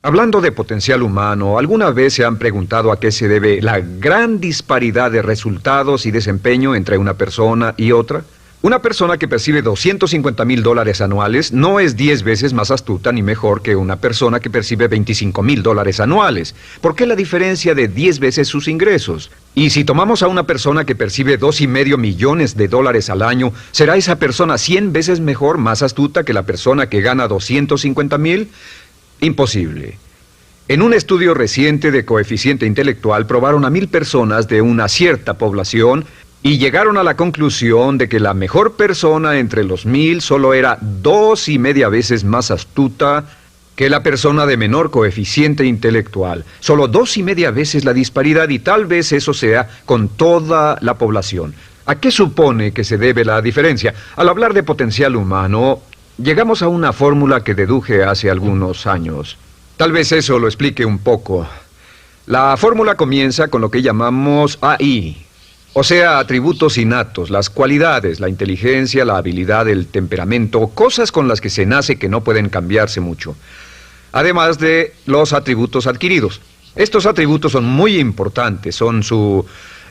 Hablando de potencial humano, ¿alguna vez se han preguntado a qué se debe la gran disparidad de resultados y desempeño entre una persona y otra? Una persona que percibe $250,000 anuales no es 10 veces más astuta ni mejor que una persona que percibe $25,000 anuales. ¿Por qué la diferencia de 10 veces sus ingresos? Y si tomamos a una persona que percibe $2,5 millones al año, ¿será esa persona 100 veces mejor, más astuta que la persona que gana $250,000? Imposible. En un estudio reciente de coeficiente intelectual probaron a 1,000 personas de una cierta población y llegaron a la conclusión de que la mejor persona entre los 1,000 solo era 2,5 veces más astuta que la persona de menor coeficiente intelectual. Solo 2,5 veces la disparidad, y tal vez eso sea con toda la población. ¿A qué supone que se debe la diferencia? Al hablar de potencial humano, llegamos a una fórmula que deduje hace algunos años. Tal vez eso lo explique un poco. La fórmula comienza con lo que llamamos AI, o sea, atributos innatos, las cualidades, la inteligencia, la habilidad, el temperamento, cosas con las que se nace que no pueden cambiarse mucho. Además de los atributos adquiridos. Estos atributos son muy importantes, son su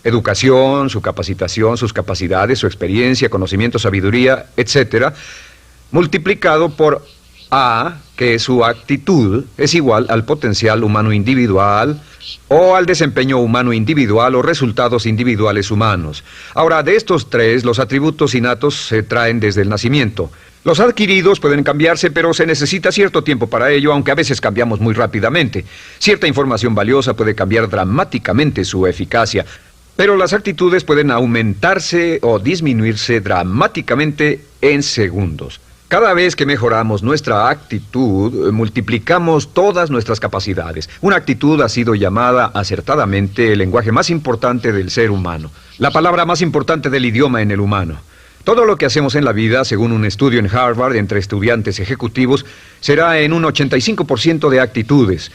educación, su capacitación, sus capacidades, su experiencia, conocimiento, sabiduría, etcétera, multiplicado por A, que es su actitud, es igual al potencial humano individual o al desempeño humano individual o resultados individuales humanos. Ahora, de estos tres, los atributos innatos se traen desde el nacimiento. Los adquiridos pueden cambiarse, pero se necesita cierto tiempo para ello, aunque a veces cambiamos muy rápidamente. Cierta información valiosa puede cambiar dramáticamente su eficacia, pero las actitudes pueden aumentarse o disminuirse dramáticamente en segundos. Cada vez que mejoramos nuestra actitud, multiplicamos todas nuestras capacidades. Una actitud ha sido llamada acertadamente el lenguaje más importante del ser humano, la palabra más importante del idioma en el humano. Todo lo que hacemos en la vida, según un estudio en Harvard entre estudiantes ejecutivos, será en un 85% de actitudes.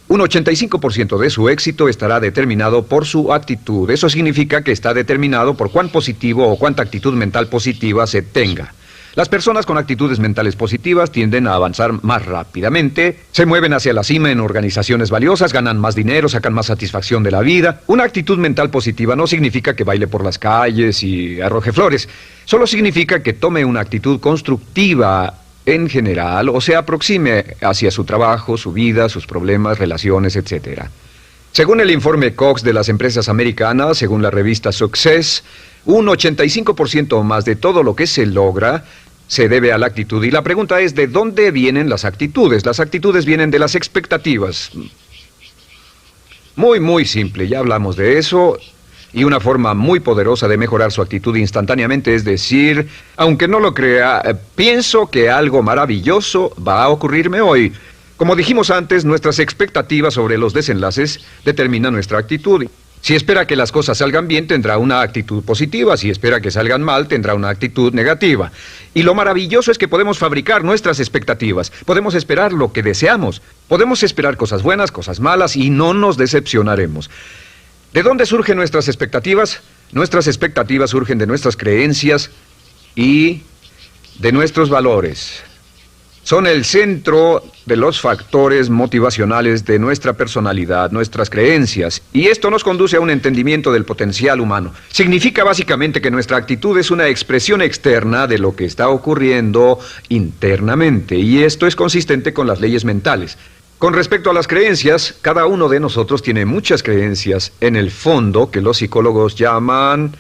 Un 85% de su éxito estará determinado por su actitud. Eso significa que está determinado por cuán positivo o cuánta actitud mental positiva se tenga. Las personas con actitudes mentales positivas tienden a avanzar más rápidamente, se mueven hacia la cima en organizaciones valiosas, ganan más dinero, sacan más satisfacción de la vida. Una actitud mental positiva no significa que baile por las calles y arroje flores. Solo significa que tome una actitud constructiva en general o se aproxime hacia su trabajo, su vida, sus problemas, relaciones, etc. Según el informe Cox de las empresas americanas, según la revista Success, un 85% o más de todo lo que se logra se debe a la actitud. Y la pregunta es, ¿de dónde vienen las actitudes? Las actitudes vienen de las expectativas. Muy simple, ya hablamos de eso. Y una forma muy poderosa de mejorar su actitud instantáneamente es decir, aunque no lo crea, pienso que algo maravilloso va a ocurrirme hoy. Como dijimos antes, nuestras expectativas sobre los desenlaces determinan nuestra actitud. Si espera que las cosas salgan bien, tendrá una actitud positiva. Si espera que salgan mal, tendrá una actitud negativa. Y lo maravilloso es que podemos fabricar nuestras expectativas. Podemos esperar lo que deseamos. Podemos esperar cosas buenas, cosas malas, y no nos decepcionaremos. ¿De dónde surgen nuestras expectativas? Nuestras expectativas surgen de nuestras creencias y de nuestros valores. Son el centro de los factores motivacionales de nuestra personalidad, nuestras creencias. Y esto nos conduce a un entendimiento del potencial humano. Significa básicamente que nuestra actitud es una expresión externa de lo que está ocurriendo internamente. Y esto es consistente con las leyes mentales. Con respecto a las creencias, cada uno de nosotros tiene muchas creencias en el fondo que los psicólogos llaman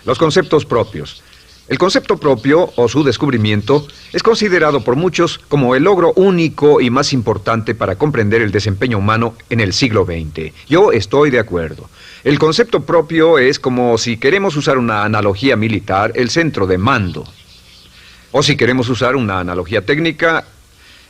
los conceptos propios. El concepto propio, o su descubrimiento, es considerado por muchos como el logro único y más importante para comprender el desempeño humano en el siglo XX. Yo estoy de acuerdo. El concepto propio es como, si queremos usar una analogía militar, el centro de mando. O si queremos usar una analogía técnica,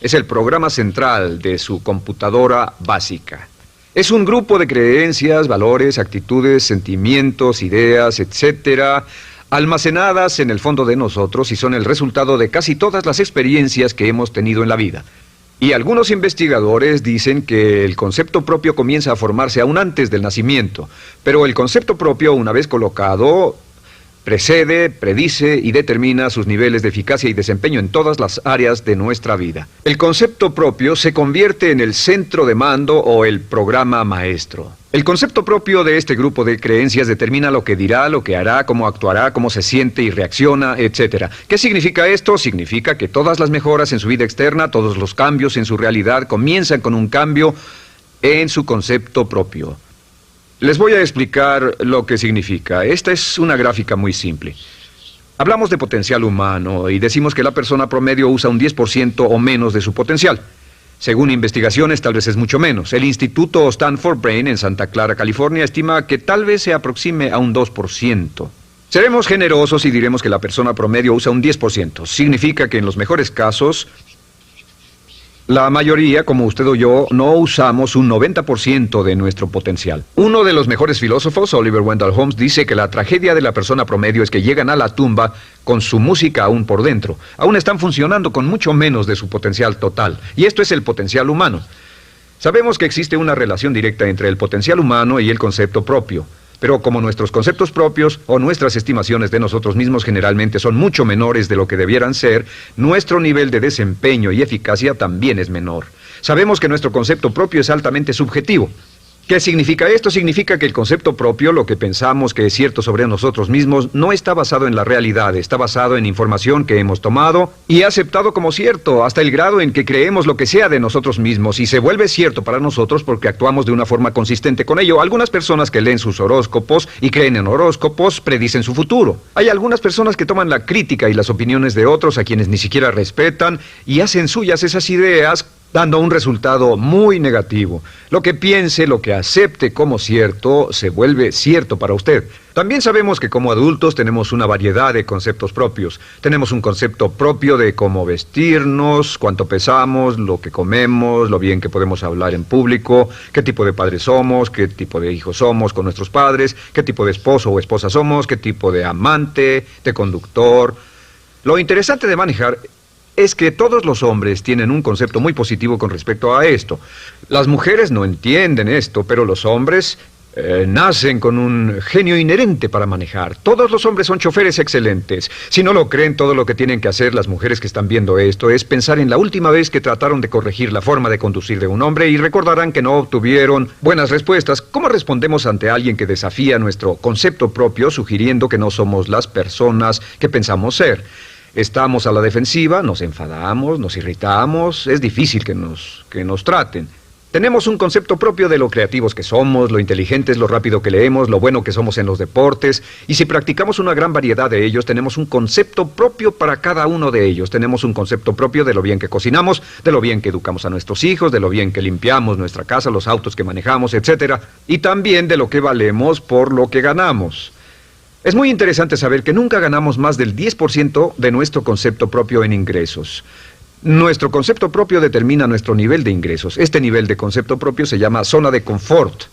es el programa central de su computadora básica. Es un grupo de creencias, valores, actitudes, sentimientos, ideas, etcétera, almacenadas en el fondo de nosotros y son el resultado de casi todas las experiencias que hemos tenido en la vida. Y algunos investigadores dicen que el concepto propio comienza a formarse aún antes del nacimiento, pero el concepto propio, una vez colocado, Precede, predice y determina sus niveles de eficacia y desempeño en todas las áreas de nuestra vida. El concepto propio se convierte en el centro de mando o el programa maestro. El concepto propio de este grupo de creencias determina lo que dirá, lo que hará, cómo actuará, cómo se siente y reacciona, etc. ¿Qué significa esto? Significa que todas las mejoras en su vida externa, todos los cambios en su realidad comienzan con un cambio en su concepto propio. Les voy a explicar lo que significa. Esta es una gráfica muy simple. Hablamos de potencial humano y decimos que la persona promedio usa un 10% o menos de su potencial. Según investigaciones, tal vez es mucho menos. El Instituto Stanford Brain en Santa Clara, California, estima que tal vez se aproxime a un 2%. Seremos generosos y diremos que la persona promedio usa un 10%. Significa que en los mejores casos, la mayoría, como usted o yo, no usamos un 90% de nuestro potencial. Uno de los mejores filósofos, Oliver Wendell Holmes, dice que la tragedia de la persona promedio es que llegan a la tumba con su música aún por dentro. Aún están funcionando con mucho menos de su potencial total. Y esto es el potencial humano. Sabemos que existe una relación directa entre el potencial humano y el concepto propio. Pero como nuestros conceptos propios o nuestras estimaciones de nosotros mismos generalmente son mucho menores de lo que debieran ser, nuestro nivel de desempeño y eficacia también es menor. Sabemos que nuestro concepto propio es altamente subjetivo. ¿Qué significa esto? Significa que el concepto propio, lo que pensamos que es cierto sobre nosotros mismos, no está basado en la realidad, está basado en información que hemos tomado y aceptado como cierto, hasta el grado en que creemos lo que sea de nosotros mismos y se vuelve cierto para nosotros porque actuamos de una forma consistente con ello. Algunas personas que leen sus horóscopos y creen en horóscopos predicen su futuro. Hay algunas personas que toman la crítica y las opiniones de otros a quienes ni siquiera respetan y hacen suyas esas ideas, dando un resultado muy negativo. Lo que piense, lo que acepte como cierto, se vuelve cierto para usted. También sabemos que como adultos tenemos una variedad de conceptos propios. Tenemos un concepto propio de cómo vestirnos, cuánto pesamos, lo que comemos, lo bien que podemos hablar en público, qué tipo de padres somos, qué tipo de hijos somos con nuestros padres, qué tipo de esposo o esposa somos, qué tipo de amante, de conductor. Lo interesante de manejar es que todos los hombres tienen un concepto muy positivo con respecto a esto. Las mujeres no entienden esto, pero los hombres nacen con un genio inherente para manejar. Todos los hombres son choferes excelentes. Si no lo creen, todo lo que tienen que hacer las mujeres que están viendo esto es pensar en la última vez que trataron de corregir la forma de conducir de un hombre y recordarán que no obtuvieron buenas respuestas. ¿Cómo respondemos ante alguien que desafía nuestro concepto propio, sugiriendo que no somos las personas que pensamos ser? Estamos a la defensiva, nos enfadamos, nos irritamos, es difícil que nos traten. Tenemos un concepto propio de lo creativos que somos, lo inteligentes, lo rápido que leemos, lo bueno que somos en los deportes, y si practicamos una gran variedad de ellos, tenemos un concepto propio para cada uno de ellos. Tenemos un concepto propio de lo bien que cocinamos, de lo bien que educamos a nuestros hijos, de lo bien que limpiamos nuestra casa, los autos que manejamos, etc. Y también de lo que valemos por lo que ganamos. Es muy interesante saber que nunca ganamos más del 10% de nuestro concepto propio en ingresos. Nuestro concepto propio determina nuestro nivel de ingresos. Este nivel de concepto propio se llama zona de confort.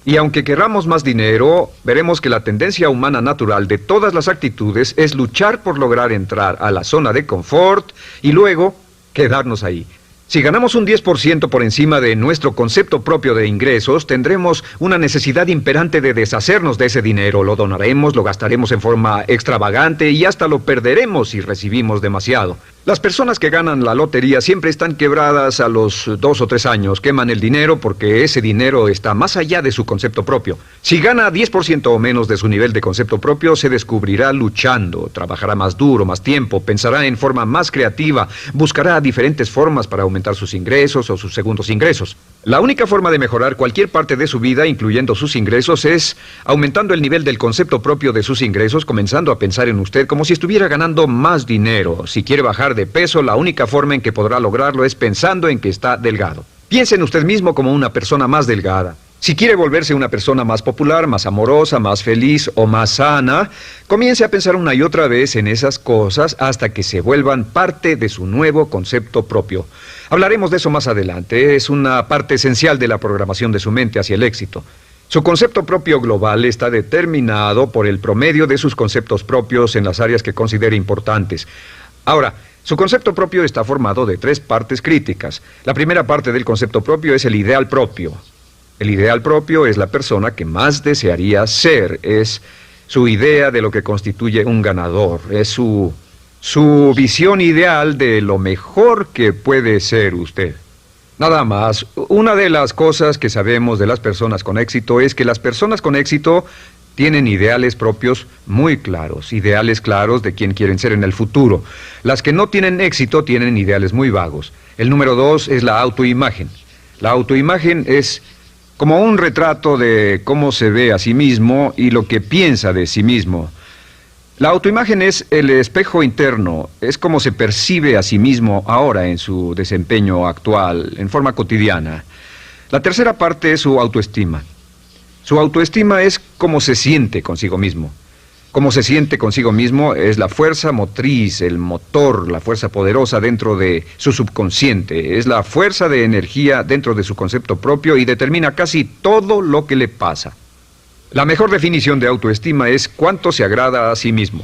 Y aunque querramos más dinero, veremos que la tendencia humana natural de todas las actitudes es luchar por lograr entrar a la zona de confort y luego quedarnos ahí. Si ganamos un 10% por encima de nuestro concepto propio de ingresos, tendremos una necesidad imperante de deshacernos de ese dinero. Lo donaremos, lo gastaremos en forma extravagante y hasta lo perderemos si recibimos demasiado. Las personas que ganan la lotería siempre están quebradas a los 2 o 3 años. Queman el dinero porque ese dinero está más allá de su concepto propio. Si gana 10% o menos de su nivel de concepto propio, se descubrirá luchando, trabajará más duro, más tiempo, pensará en forma más creativa, buscará diferentes formas para aumentar sus ingresos o sus segundos ingresos. La única forma de mejorar cualquier parte de su vida, incluyendo sus ingresos, es aumentando el nivel del concepto propio de sus ingresos, comenzando a pensar en usted como si estuviera ganando más dinero. Si quiere bajar de peso, la única forma en que podrá lograrlo es pensando en que está delgado. Piense en usted mismo como una persona más delgada. Si quiere volverse una persona más popular, más amorosa, más feliz o más sana, comience a pensar una y otra vez en esas cosas hasta que se vuelvan parte de su nuevo concepto propio. Hablaremos de eso más adelante. Es una parte esencial de la programación de su mente hacia el éxito. Su concepto propio global está determinado por el promedio de sus conceptos propios en las áreas que considere importantes. Ahora, su concepto propio está formado de 3 partes críticas. La primera parte del concepto propio es el ideal propio. El ideal propio es la persona que más desearía ser, es su idea de lo que constituye un ganador, es su visión ideal de lo mejor que puede ser usted. Nada más, una de las cosas que sabemos de las personas con éxito es que las personas con éxito tienen ideales propios muy claros, ideales claros de quién quieren ser en el futuro. Las que no tienen éxito tienen ideales muy vagos. El número 2 es la autoimagen. La autoimagen es como un retrato de cómo se ve a sí mismo y lo que piensa de sí mismo. La autoimagen es el espejo interno, es como se percibe a sí mismo ahora en su desempeño actual, en forma cotidiana. La tercera parte es su autoestima. Su autoestima es cómo se siente consigo mismo. Cómo se siente consigo mismo es la fuerza motriz, el motor, la fuerza poderosa dentro de su subconsciente. Es la fuerza de energía dentro de su concepto propio y determina casi todo lo que le pasa. La mejor definición de autoestima es cuánto se agrada a sí mismo.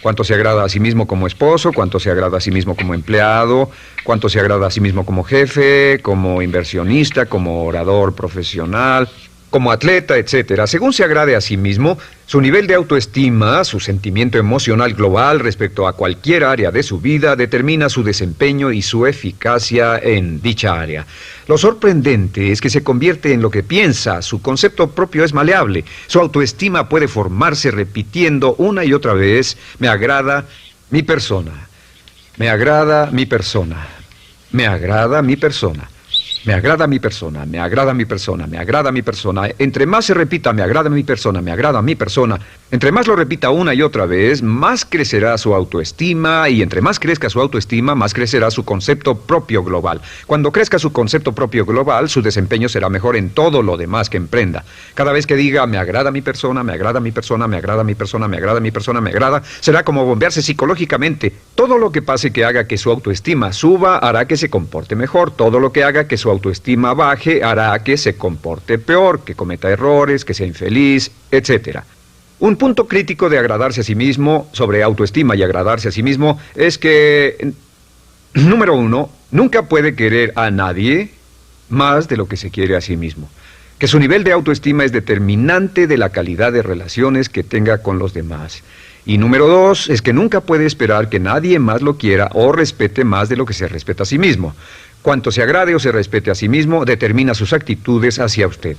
Cuánto se agrada a sí mismo como esposo, cuánto se agrada a sí mismo como empleado, cuánto se agrada a sí mismo como jefe, como inversionista, como orador profesional, como atleta, etcétera. Según se agrade a sí mismo, su nivel de autoestima, su sentimiento emocional global respecto a cualquier área de su vida, determina su desempeño y su eficacia en dicha área. Lo sorprendente es que se convierte en lo que piensa, su concepto propio es maleable, su autoestima puede formarse repitiendo una y otra vez, me agrada mi persona, me agrada mi persona, me agrada mi persona. Me agrada mi persona, me agrada mi persona, me agrada mi persona. Entre más se repita, me agrada mi persona, me agrada mi persona. Entre más lo repita una y otra vez, más crecerá su autoestima y entre más crezca su autoestima, más crecerá su concepto propio global. Cuando crezca su concepto propio global, su desempeño será mejor en todo lo demás que emprenda. Cada vez que diga, me agrada mi persona, me agrada mi persona, me agrada mi persona, me agrada mi persona, me agrada, será como bombearse psicológicamente. Todo lo que pase que haga que su autoestima suba, hará que se comporte mejor. Todo lo que haga que su autoestima baje, hará que se comporte peor, que cometa errores, que sea infeliz, etc. Un punto crítico de agradarse a sí mismo, sobre autoestima y agradarse a sí mismo, es que, número 1, nunca puede querer a nadie más de lo que se quiere a sí mismo. Que su nivel de autoestima es determinante de la calidad de relaciones que tenga con los demás. Y número 2, es que nunca puede esperar que nadie más lo quiera o respete más de lo que se respeta a sí mismo. Cuanto se agrade o se respete a sí mismo, determina sus actitudes hacia usted.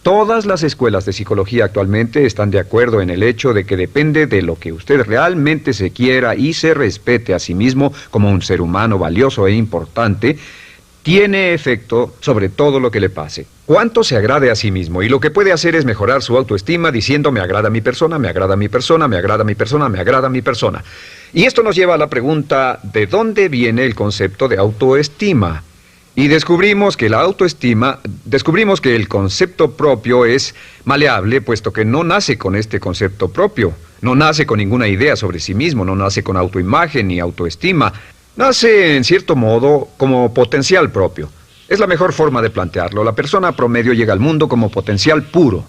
Todas las escuelas de psicología actualmente están de acuerdo en el hecho de que depende de lo que usted realmente se quiera y se respete a sí mismo como un ser humano valioso e importante, tiene efecto sobre todo lo que le pase. Cuánto se agrade a sí mismo y lo que puede hacer es mejorar su autoestima diciendo me agrada mi persona, me agrada mi persona, me agrada mi persona, me agrada mi persona. Y esto nos lleva a la pregunta, ¿de dónde viene el concepto de autoestima? Y descubrimos que el concepto propio es maleable, puesto que no nace con este concepto propio, no nace con ninguna idea sobre sí mismo, no nace con autoimagen ni autoestima, nace en cierto modo como potencial propio. Es la mejor forma de plantearlo. La persona promedio llega al mundo como potencial puro.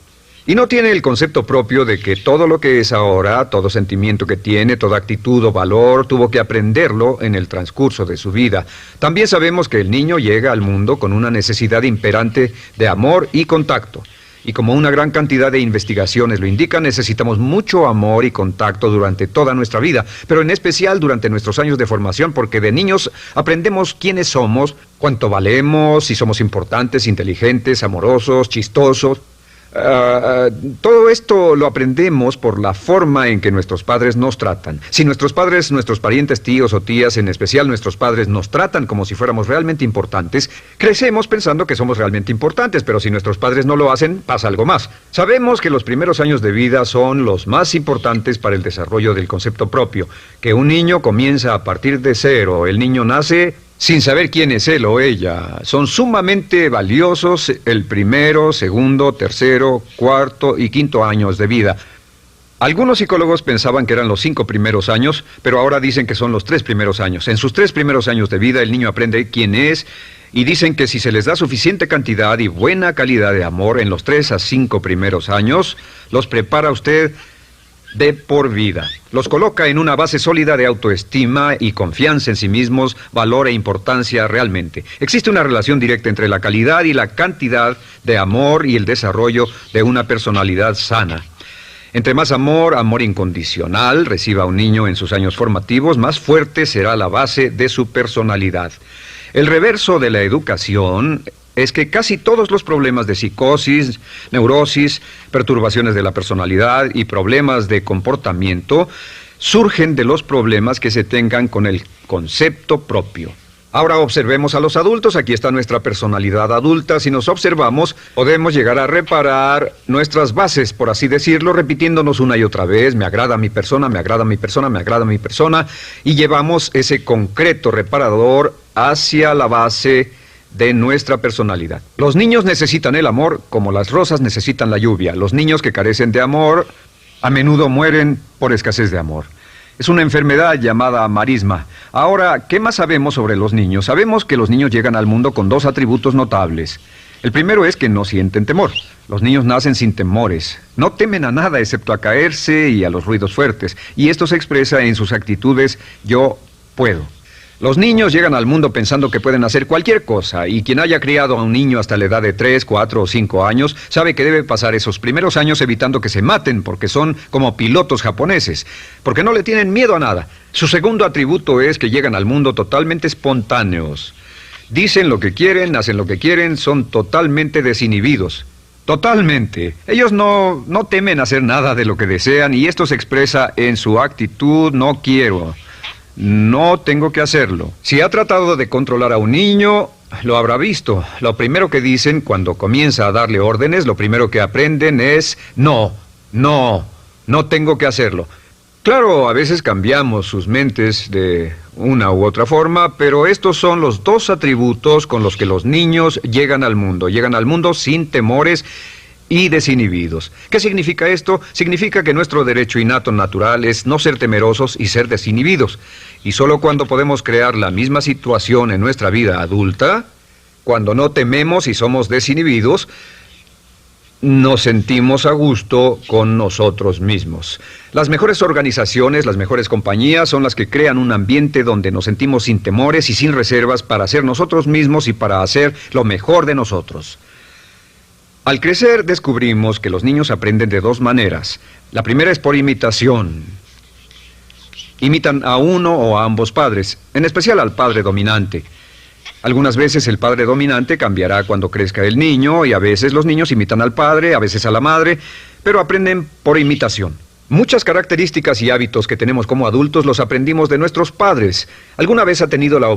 Y no tiene el concepto propio de que todo lo que es ahora, todo sentimiento que tiene, toda actitud o valor, tuvo que aprenderlo en el transcurso de su vida. También sabemos que el niño llega al mundo con una necesidad imperante de amor y contacto. Y como una gran cantidad de investigaciones lo indican, necesitamos mucho amor y contacto durante toda nuestra vida, pero en especial durante nuestros años de formación, porque de niños aprendemos quiénes somos, cuánto valemos, si somos importantes, inteligentes, amorosos, chistosos. Todo esto lo aprendemos por la forma en que nuestros padres nos tratan. Si nuestros padres, nuestros parientes, tíos o tías, en especial nuestros padres, nos tratan como si fuéramos realmente importantes, crecemos pensando que somos realmente importantes, pero si nuestros padres no lo hacen, pasa algo más. Sabemos que los primeros años de vida son los más importantes para el desarrollo del concepto propio, que un niño comienza a partir de cero. El niño nace sin saber quién es él o ella. Son sumamente valiosos el primero, segundo, tercero, cuarto y quinto años de vida. Algunos psicólogos pensaban que eran los 5 primeros años, pero ahora dicen que son los 3 primeros años. En sus 3 primeros años de vida el niño aprende quién es y dicen que si se les da suficiente cantidad y buena calidad de amor en los 3 a 5 primeros años, los prepara usted de por vida. Los coloca en una base sólida de autoestima y confianza en sí mismos, valor e importancia realmente. Existe una relación directa entre la calidad y la cantidad de amor y el desarrollo de una personalidad sana. Entre más amor, amor incondicional, reciba un niño en sus años formativos, más fuerte será la base de su personalidad. El reverso de la educación es que casi todos los problemas de psicosis, neurosis, perturbaciones de la personalidad y problemas de comportamiento surgen de los problemas que se tengan con el concepto propio. Ahora observemos a los adultos. Aquí está nuestra personalidad adulta. Si nos observamos, podemos llegar a reparar nuestras bases, por así decirlo, repitiéndonos una y otra vez: me agrada mi persona, me agrada mi persona, me agrada mi persona, y llevamos ese concreto reparador hacia la base de nuestra personalidad. Los niños necesitan el amor como las rosas necesitan la lluvia. Los niños que carecen de amor a menudo mueren por escasez de amor. Es una enfermedad llamada marisma. Ahora, ¿qué más sabemos sobre los niños? Sabemos que los niños llegan al mundo con dos atributos notables. El primero es que no sienten temor. Los niños nacen sin temores. No temen a nada excepto a caerse y a los ruidos fuertes. Y esto se expresa en sus actitudes: yo puedo. Los niños llegan al mundo pensando que pueden hacer cualquier cosa, y quien haya criado a un niño hasta la edad de 3, 4 o 5 años sabe que debe pasar esos primeros años evitando que se maten, porque son como pilotos japoneses, porque no le tienen miedo a nada. Su segundo atributo es que llegan al mundo totalmente espontáneos. Dicen lo que quieren, hacen lo que quieren, son totalmente desinhibidos. Totalmente. Ellos no temen hacer nada de lo que desean, y esto se expresa en su actitud: no quiero. No tengo que hacerlo. Si ha tratado de controlar a un niño, lo habrá visto. Lo primero que dicen cuando comienza a darle órdenes, lo primero que aprenden es: no tengo que hacerlo. Claro, a veces cambiamos sus mentes de una u otra forma, pero estos son los dos atributos con los que los niños llegan al mundo. Llegan al mundo sin temores y desinhibidos. ¿Qué significa esto? Significa que nuestro derecho innato natural es no ser temerosos y ser desinhibidos. Y solo cuando podemos crear la misma situación en nuestra vida adulta, cuando no tememos y somos desinhibidos, nos sentimos a gusto con nosotros mismos. Las mejores organizaciones, las mejores compañías son las que crean un ambiente donde nos sentimos sin temores y sin reservas para ser nosotros mismos y para hacer lo mejor de nosotros. Al crecer descubrimos que los niños aprenden de dos maneras. La primera es por imitación. Imitan a uno o a ambos padres, en especial al padre dominante. Algunas veces el padre dominante cambiará cuando crezca el niño, y a veces los niños imitan al padre, a veces a la madre, pero aprenden por imitación. Muchas características y hábitos que tenemos como adultos los aprendimos de nuestros padres. ¿Alguna vez ha tenido la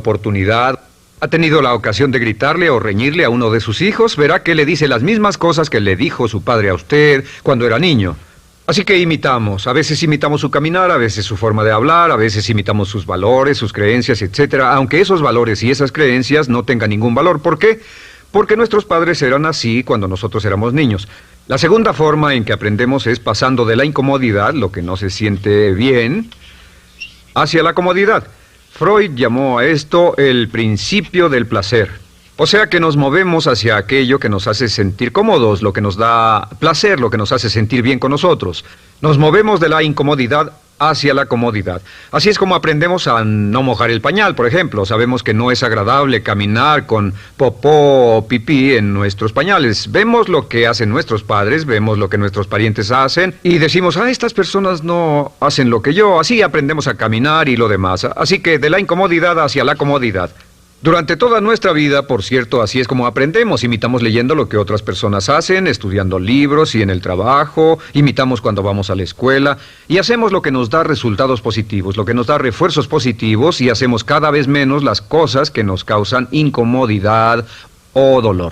ocasión de gritarle o reñirle a uno de sus hijos? Verá que le dice las mismas cosas que le dijo su padre a usted cuando era niño. Así que imitamos. A veces imitamos su caminar, a veces su forma de hablar, a veces imitamos sus valores, sus creencias, etc. Aunque esos valores y esas creencias no tengan ningún valor. ¿Por qué? Porque nuestros padres eran así cuando nosotros éramos niños. La segunda forma en que aprendemos es pasando de la incomodidad, lo que no se siente bien, hacia la comodidad. Freud llamó a esto el principio del placer. O sea que nos movemos hacia aquello que nos hace sentir cómodos, lo que nos da placer, lo que nos hace sentir bien con nosotros. Nos movemos de la incomodidad hacia la comodidad. Así es como aprendemos a no mojar el pañal, por ejemplo. Sabemos que no es agradable caminar con popó o pipí en nuestros pañales. Vemos lo que hacen nuestros padres, vemos lo que nuestros parientes hacen y decimos: estas personas no hacen lo que yo. Así aprendemos a caminar y lo demás. Así que de la incomodidad hacia la comodidad. Durante toda nuestra vida, por cierto, así es como aprendemos. Imitamos leyendo lo que otras personas hacen, estudiando libros y en el trabajo, imitamos cuando vamos a la escuela, y hacemos lo que nos da resultados positivos, lo que nos da refuerzos positivos, y hacemos cada vez menos las cosas que nos causan incomodidad o dolor.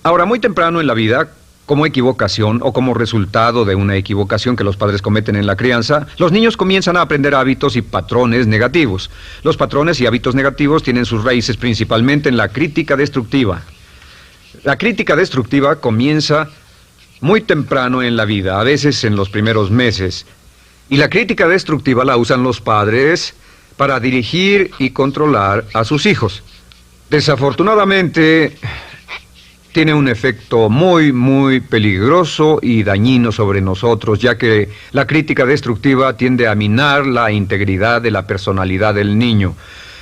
Ahora, muy temprano en la vida, como equivocación o como resultado de una equivocación que los padres cometen en la crianza, los niños comienzan a aprender hábitos y patrones negativos. Los patrones y hábitos negativos tienen sus raíces principalmente en la crítica destructiva. La crítica destructiva comienza muy temprano en la vida, a veces en los primeros meses. Y la crítica destructiva la usan los padres para dirigir y controlar a sus hijos. Desafortunadamente, tiene un efecto muy peligroso y dañino sobre nosotros, ya que la crítica destructiva tiende a minar la integridad de la personalidad del niño.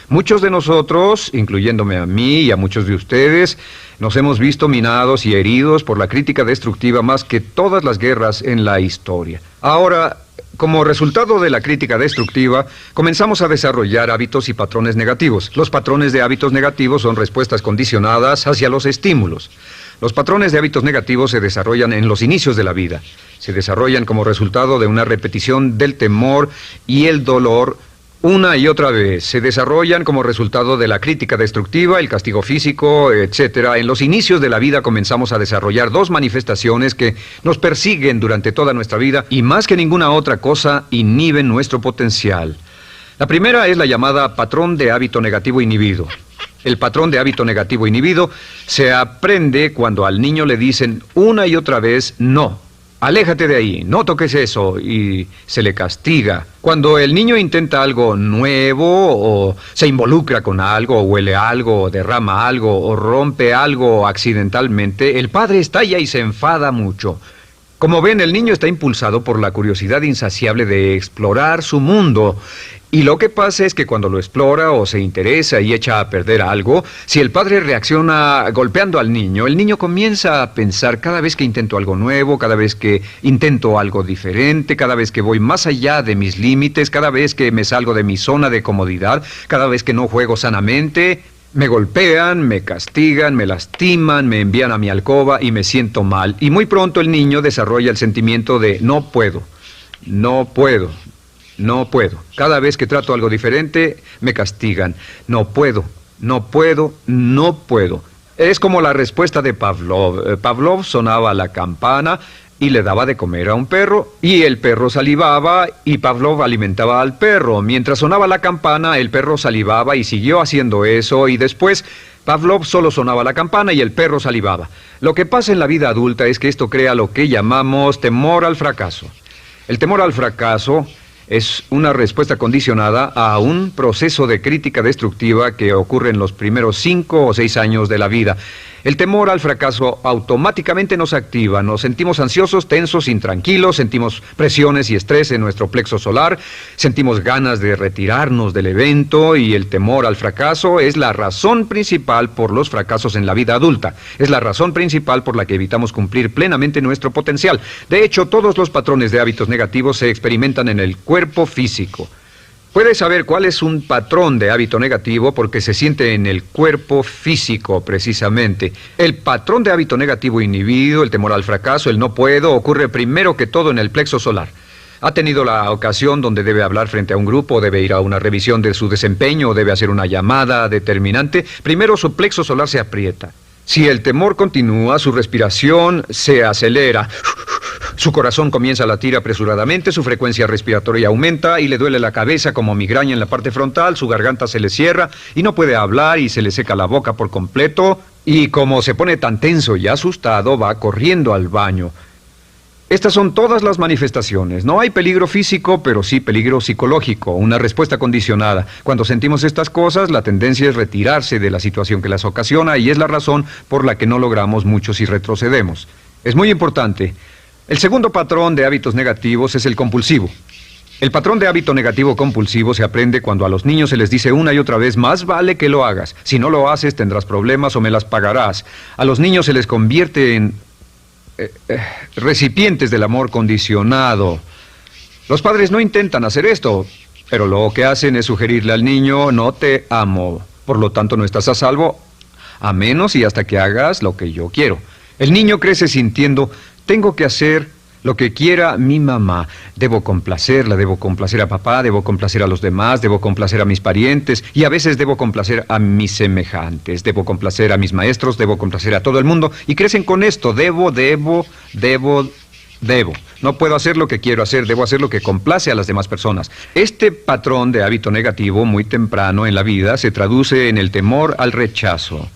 Muchos de nosotros, incluyéndome a mí y a muchos de ustedes, nos hemos visto minados y heridos por la crítica destructiva más que todas las guerras en la historia. Ahora, como resultado de la crítica destructiva, comenzamos a desarrollar hábitos y patrones negativos. Los patrones de hábitos negativos son respuestas condicionadas hacia los estímulos. Los patrones de hábitos negativos se desarrollan en los inicios de la vida. Se desarrollan como resultado de una repetición del temor y el dolor una y otra vez. Se desarrollan como resultado de la crítica destructiva, el castigo físico, etc. En los inicios de la vida comenzamos a desarrollar dos manifestaciones que nos persiguen durante toda nuestra vida y más que ninguna otra cosa inhiben nuestro potencial. La primera es la llamada patrón de hábito negativo inhibido. El patrón de hábito negativo inhibido se aprende cuando al niño le dicen una y otra vez no. Aléjate de ahí, no toques eso, y se le castiga. Cuando el niño intenta algo nuevo, o se involucra con algo, o huele algo, o derrama algo, o rompe algo accidentalmente, el padre estalla y se enfada mucho. Como ven, el niño está impulsado por la curiosidad insaciable de explorar su mundo. Y lo que pasa es que cuando lo explora o se interesa y echa a perder algo, si el padre reacciona golpeando al niño, el niño comienza a pensar cada vez que intento algo nuevo, cada vez que intento algo diferente, cada vez que voy más allá de mis límites, cada vez que me salgo de mi zona de comodidad, cada vez que no juego sanamente, me golpean, me castigan, me lastiman, me envían a mi alcoba y me siento mal. Y muy pronto el niño desarrolla el sentimiento de no puedo, no puedo. No puedo. Cada vez que trato algo diferente, me castigan. No puedo, no puedo, no puedo. Es como la respuesta de Pavlov. Pavlov sonaba la campana y le daba de comer a un perro, y el perro salivaba, y Pavlov alimentaba al perro. Mientras sonaba la campana, el perro salivaba y siguió haciendo eso, y después Pavlov solo sonaba la campana y el perro salivaba. Lo que pasa en la vida adulta es que esto crea lo que llamamos temor al fracaso. El temor al fracaso es una respuesta condicionada a un proceso de crítica destructiva que ocurre en los primeros 5 o 6 años de la vida. El temor al fracaso automáticamente nos activa, nos sentimos ansiosos, tensos, intranquilos, sentimos presiones y estrés en nuestro plexo solar, sentimos ganas de retirarnos del evento, y el temor al fracaso es la razón principal por los fracasos en la vida adulta. Es la razón principal por la que evitamos cumplir plenamente nuestro potencial. De hecho, todos los patrones de hábitos negativos se experimentan en el cuerpo físico. Puedes saber cuál es un patrón de hábito negativo porque se siente en el cuerpo físico, precisamente. El patrón de hábito negativo inhibido, el temor al fracaso, el no puedo, ocurre primero que todo en el plexo solar. ¿Ha tenido la ocasión donde debe hablar frente a un grupo, debe ir a una revisión de su desempeño, o debe hacer una llamada determinante? Primero su plexo solar se aprieta. Si el temor continúa, su respiración se acelera. Su corazón comienza a latir apresuradamente, su frecuencia respiratoria aumenta y le duele la cabeza como migraña en la parte frontal, su garganta se le cierra y no puede hablar y se le seca la boca por completo, y como se pone tan tenso y asustado, va corriendo al baño. Estas son todas las manifestaciones. No hay peligro físico, pero sí peligro psicológico, una respuesta condicionada. Cuando sentimos estas cosas, la tendencia es retirarse de la situación que las ocasiona, y es la razón por la que no logramos mucho si retrocedemos. Es muy importante. El segundo patrón de hábitos negativos es el compulsivo. El patrón de hábito negativo compulsivo se aprende cuando a los niños se les dice una y otra vez: más vale que lo hagas. Si no lo haces, tendrás problemas o me las pagarás. A los niños se les convierte en recipientes del amor condicionado. Los padres no intentan hacer esto, pero lo que hacen es sugerirle al niño: no te amo, por lo tanto no estás a salvo, a menos y hasta que hagas lo que yo quiero. El niño crece sintiendo: tengo que hacer lo que quiera mi mamá. Debo complacerla, debo complacer a papá, debo complacer a los demás, debo complacer a mis parientes, y a veces debo complacer a mis semejantes, debo complacer a mis maestros, debo complacer a todo el mundo, y crecen con esto: debo. No puedo hacer lo que quiero hacer, debo hacer lo que complace a las demás personas. Este patrón de hábito negativo muy temprano en la vida se traduce en el temor al rechazo.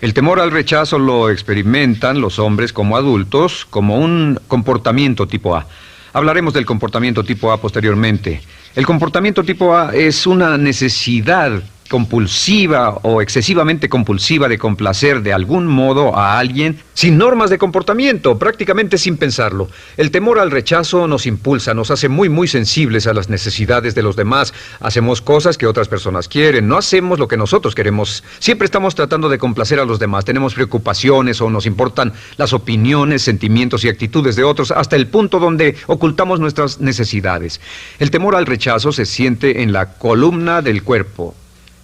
El temor al rechazo lo experimentan los hombres como adultos como un comportamiento tipo A. Hablaremos del comportamiento tipo A posteriormente. El comportamiento tipo A es una necesidad compulsiva o excesivamente compulsiva de complacer de algún modo a alguien sin normas de comportamiento, prácticamente sin pensarlo. El temor al rechazo nos impulsa, nos hace muy sensibles a las necesidades de los demás. Hacemos cosas que otras personas quieren, no hacemos lo que nosotros queremos. Siempre estamos tratando de complacer a los demás. Tenemos preocupaciones o nos importan las opiniones, sentimientos y actitudes de otros hasta el punto donde ocultamos nuestras necesidades. El temor al rechazo se siente en la columna del cuerpo.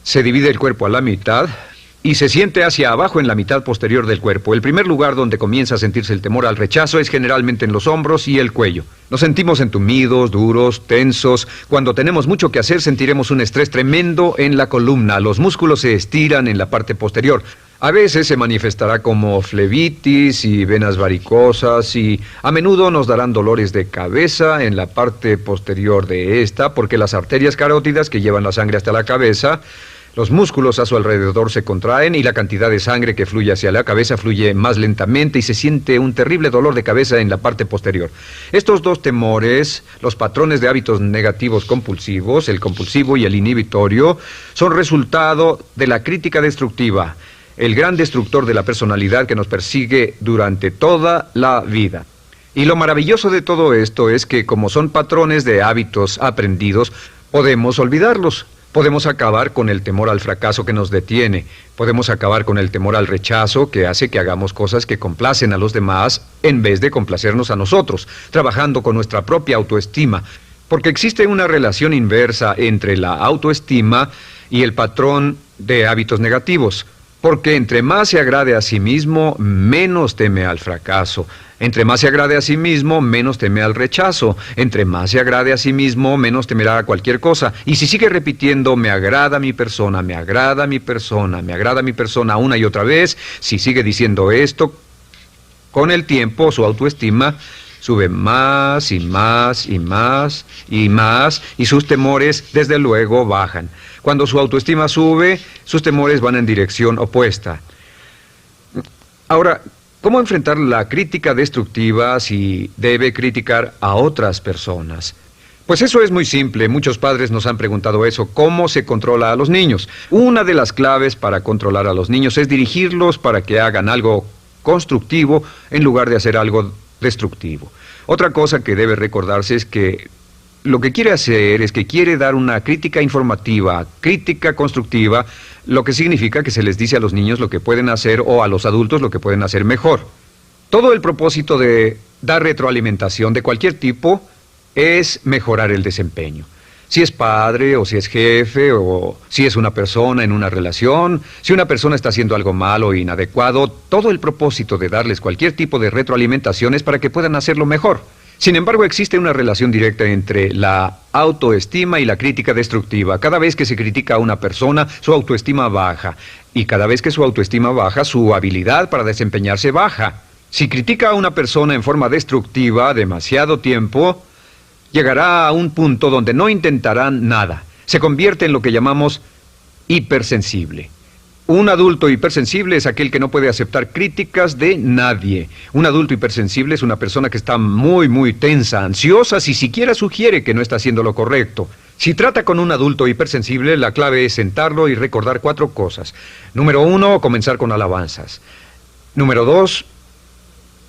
Se divide el cuerpo a la mitad y se siente hacia abajo en la mitad posterior del cuerpo. El primer lugar donde comienza a sentirse el temor al rechazo es generalmente en los hombros y el cuello. Nos sentimos entumidos, duros, tensos. Cuando tenemos mucho que hacer sentiremos un estrés tremendo en la columna. Los músculos se estiran en la parte posterior. A veces se manifestará como flebitis y venas varicosas y a menudo nos darán dolores de cabeza en la parte posterior de esta porque las arterias carótidas que llevan la sangre hasta la cabeza, los músculos a su alrededor se contraen y la cantidad de sangre que fluye hacia la cabeza fluye más lentamente y se siente un terrible dolor de cabeza en la parte posterior. Estos dos temores, los patrones de hábitos negativos compulsivos, el compulsivo y el inhibitorio, son resultado de la crítica destructiva, el gran destructor de la personalidad que nos persigue durante toda la vida. Y lo maravilloso de todo esto es que como son patrones de hábitos aprendidos, podemos olvidarlos. Podemos acabar con el temor al fracaso que nos detiene. Podemos acabar con el temor al rechazo que hace que hagamos cosas que complacen a los demás en vez de complacernos a nosotros, trabajando con nuestra propia autoestima. Porque existe una relación inversa entre la autoestima y el patrón de hábitos negativos. Porque entre más se agrade a sí mismo, menos teme al fracaso. Entre más se agrade a sí mismo, menos teme al rechazo. Entre más se agrade a sí mismo, menos temerá a cualquier cosa. Y si sigue repitiendo, me agrada mi persona, me agrada mi persona, me agrada mi persona una y otra vez, si sigue diciendo esto, con el tiempo su autoestima sube más y más y más y más y sus temores desde luego bajan. Cuando su autoestima sube, sus temores van en dirección opuesta. Ahora, ¿cómo enfrentar la crítica destructiva si debe criticar a otras personas? Pues eso es muy simple. Muchos padres nos han preguntado eso. ¿Cómo se controla a los niños? Una de las claves para controlar a los niños es dirigirlos para que hagan algo constructivo en lugar de hacer algo destructivo. Otra cosa que debe recordarse es que lo que quiere hacer es que quiere dar una crítica informativa, crítica constructiva, lo que significa que se les dice a los niños lo que pueden hacer o a los adultos lo que pueden hacer mejor. Todo el propósito de dar retroalimentación de cualquier tipo es mejorar el desempeño. Si es padre o si es jefe o si es una persona en una relación, si una persona está haciendo algo malo o inadecuado, todo el propósito de darles cualquier tipo de retroalimentación es para que puedan hacerlo mejor. Sin embargo, existe una relación directa entre la autoestima y la crítica destructiva. Cada vez que se critica a una persona, su autoestima baja. Y cada vez que su autoestima baja, su habilidad para desempeñarse baja. Si critica a una persona en forma destructiva demasiado tiempo, llegará a un punto donde no intentarán nada. Se convierte en lo que llamamos hipersensible. Un adulto hipersensible es aquel que no puede aceptar críticas de nadie. Un adulto hipersensible es una persona que está muy tensa, ansiosa, si siquiera sugiere que no está haciendo lo correcto. Si trata con un adulto hipersensible, la clave es sentarlo y recordar 4 cosas. Número 1, comenzar con alabanzas. Número 2,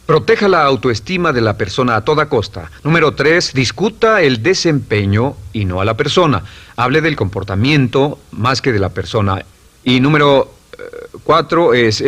proteja la autoestima de la persona a toda costa. Número 3, discuta el desempeño y no a la persona. Hable del comportamiento más que de la persona. Y número 4 es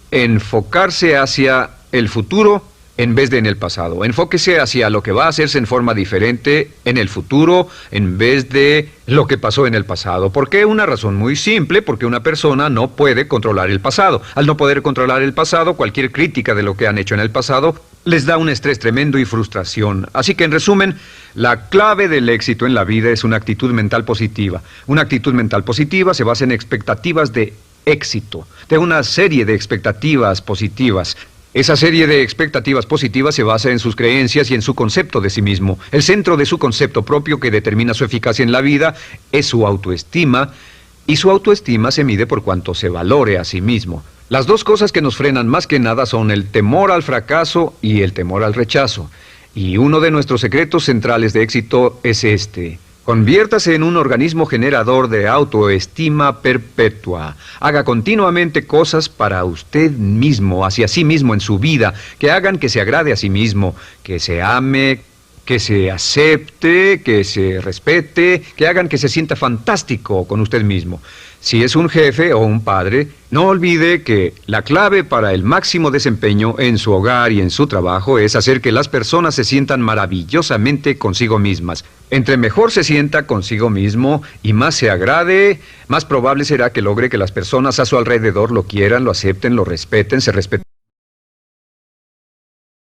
enfocarse hacia el futuro en vez de en el pasado. Enfóquese hacia lo que va a hacerse en forma diferente en el futuro en vez de lo que pasó en el pasado. ¿Por qué? Una razón muy simple, porque una persona no puede controlar el pasado. Al no poder controlar el pasado, cualquier crítica de lo que han hecho en el pasado les da un estrés tremendo y frustración. Así que, en resumen, la clave del éxito en la vida es una actitud mental positiva. Una actitud mental positiva se basa en expectativas de éxito, de una serie de expectativas positivas. Esa serie de expectativas positivas se basa en sus creencias y en su concepto de sí mismo. El centro de su concepto propio que determina su eficacia en la vida es su autoestima, y su autoestima se mide por cuanto se valore a sí mismo. Las dos cosas que nos frenan más que nada son el temor al fracaso y el temor al rechazo. Y uno de nuestros secretos centrales de éxito es este: Conviértase en un organismo generador de autoestima perpetua. Haga continuamente cosas para usted mismo, hacia sí mismo en su vida, que hagan que se agrade a sí mismo, que se ame, que se acepte, que se respete, que hagan que se sienta fantástico con usted mismo. Si es un jefe o un padre, no olvide que la clave para el máximo desempeño en su hogar y en su trabajo es hacer que las personas se sientan maravillosamente consigo mismas. Entre mejor se sienta consigo mismo y más se agrade, más probable será que logre que las personas a su alrededor lo quieran, lo acepten, lo respeten, se respeten.